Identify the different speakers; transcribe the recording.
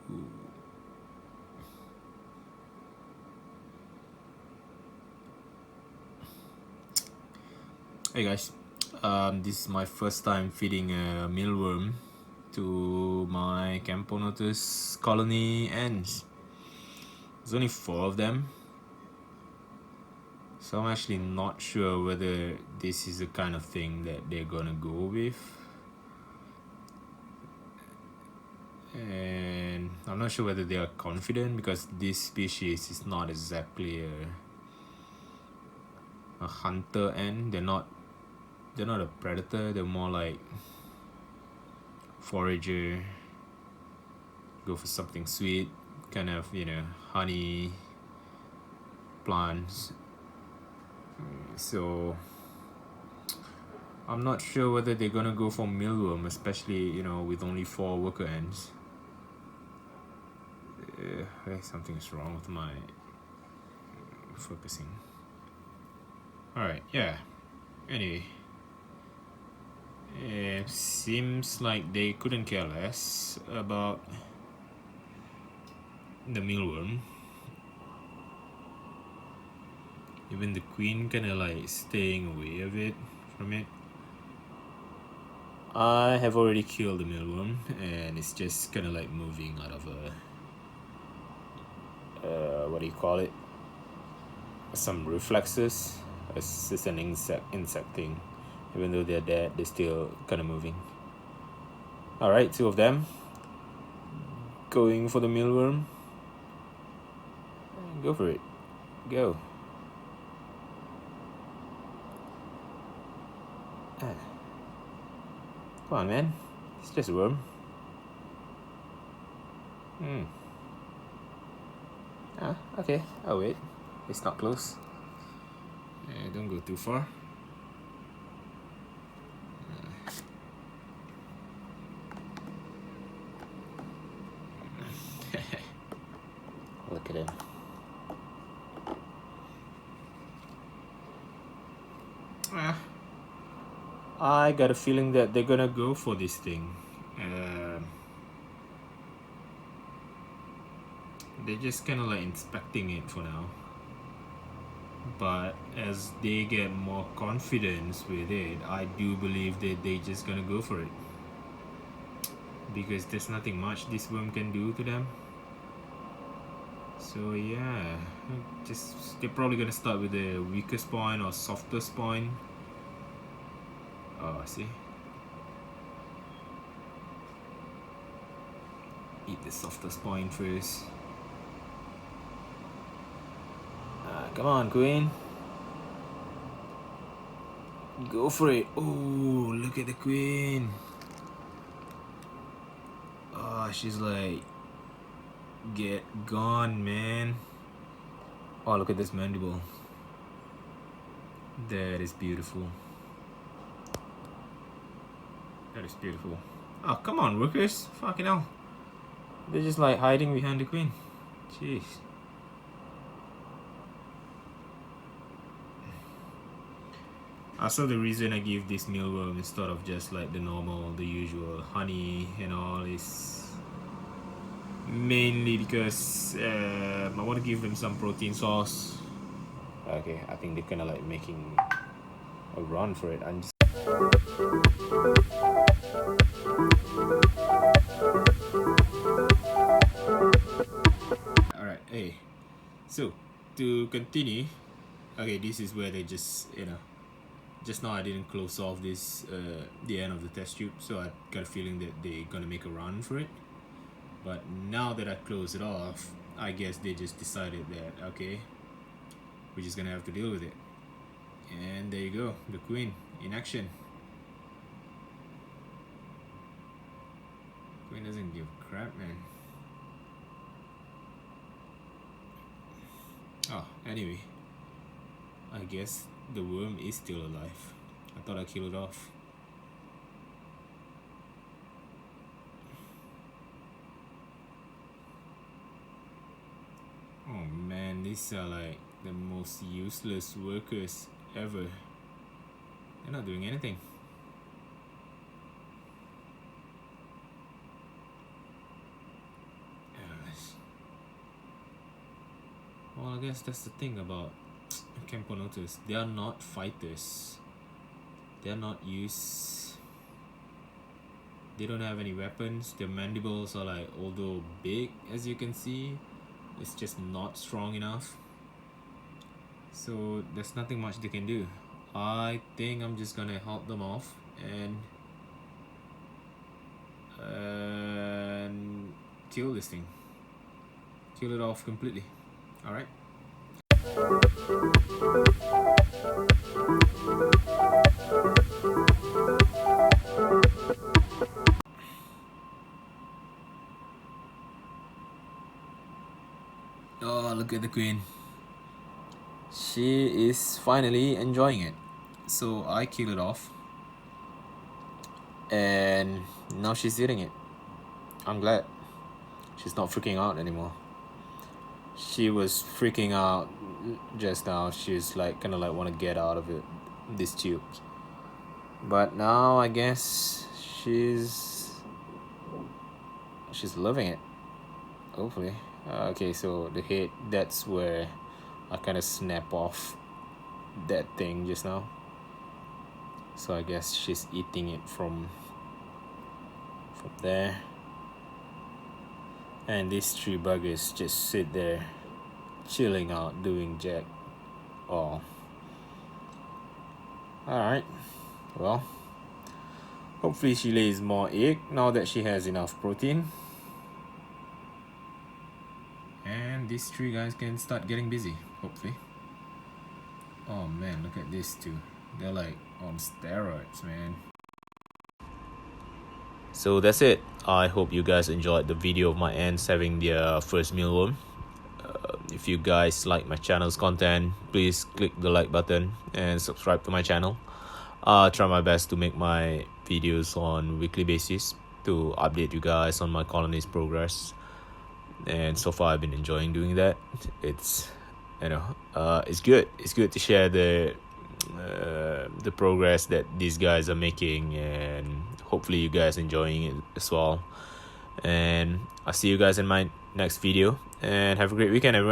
Speaker 1: Hey guys, this is my first time feeding a mealworm to my Camponotus colony ants. There's only 4 of them, so I'm actually not sure whether this is the kind of thing that they're gonna go with. And I'm not sure whether they are confident because this species is not exactly a hunter ant. They're not a predator, they're more like forager, go for something sweet, kind of, honey plants. So I'm not sure whether they're gonna go for mealworm, especially with only 4 worker ants. Something is wrong with my focusing. Alright, yeah. Anyway, it seems like they couldn't care less about the mealworm. Even the queen kinda like staying away from it. I have already killed the mealworm and it's just kinda like moving out of what do you call it? Some reflexes. It's just an insect thing. Even though they're dead, they're still kinda moving. Alright, 2 of them. Going for the mealworm. Go for it. Go. Come on, man. It's just a worm. Okay. I'll wait. It's not close. Don't go too far. Look at him. I got a feeling that they're gonna go for this thing. They're just kind of like inspecting it for now. But as they get more confidence with it, I do believe that they're just gonna go for it. Because there's nothing much this worm can do to them. So yeah, they're probably gonna start with the weakest point or softest point. Oh, I see. Eat the softest point first. Come on, queen. Go for it. Oh, look at the queen. Oh, she's like, get gone, man. Oh, look at this mandible. That is beautiful. That is beautiful. Oh, come on, workers. Fucking hell. They're just like hiding behind the queen. Jeez. Also, the reason I give this mealworm instead of just like the usual honey and all is mainly because I want to give them some protein source. Okay, I think they're kind of like making a run for it. I'm just Alright, hey. So, to continue, okay, this is where they just, just now I didn't close off this, the end of the test tube, so I got a feeling that they're gonna make a run for it. But now that I close it off, I guess they just decided that, okay, we're just gonna have to deal with it. And there you go, the queen in action. Queen doesn't give a crap, man. Oh, anyway, I guess the worm is still alive. I thought I killed it off. Oh man, these are like the most useless workers ever. They're not doing anything. well, I guess that's the thing about Camponotus. They are not fighters. They are not used. They don't have any weapons. Their mandibles are like, although big as you can see, it's just not strong enough. So there's nothing much they can do. I think I'm just gonna help them off and kill this thing. Kill it off completely. Alright. Oh, look at the queen. She is finally enjoying it. So I kill it off. And now she's eating it. I'm glad. She's not freaking out anymore. She was freaking out just now. She's like kind of like want to get out of it, this tube. But now I guess she's loving it. Hopefully. Okay, so the head, that's where I kind of snap off that thing just now. So I guess she's eating it from there. And these three buggers just sit there chilling out, doing jack all. Alright, well, hopefully she lays more egg now that she has enough protein. And these three guys can start getting busy, hopefully. Oh man, look at these two. They're like on steroids, man. So that's it. I hope you guys enjoyed the video of my ants having their first mealworm. If you guys like my channel's content, please click the like button and subscribe to my channel. I'll try my best to make my videos on weekly basis to update you guys on my colony's progress. And so far I've been enjoying doing that. It's it's good. It's good to share the progress that these guys are making, and hopefully you guys enjoying it as well. And I'll see you guys in my next video, and have a great weekend, everyone.